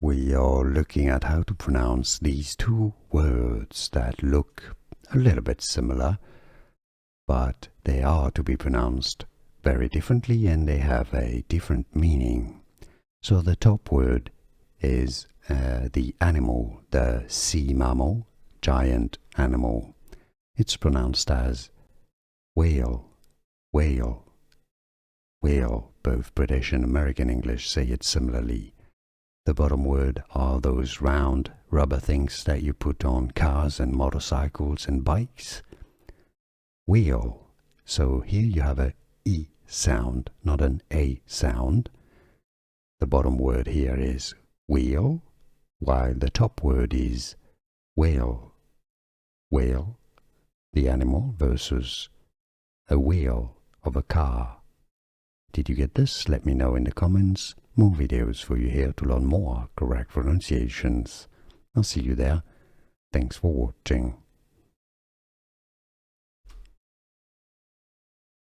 We are looking at how to pronounce these two words that look a little bit similar, but they are to be pronounced very differently and they have a different meaning. So the top word is the animal, the sea mammal, giant animal. It's pronounced as whale, whale, whale. Both British and American English say it similarly. The bottom word are those round rubber things that you put on cars and motorcycles and bikes. Wheel. So here you have a E sound, not an A sound. The bottom word here is wheel, while the top word is whale. Whale, the animal, versus a wheel of a car. Did you get this? Let me know in the comments. More videos for you here to learn more correct pronunciations. I'll see you there. Thanks for watching.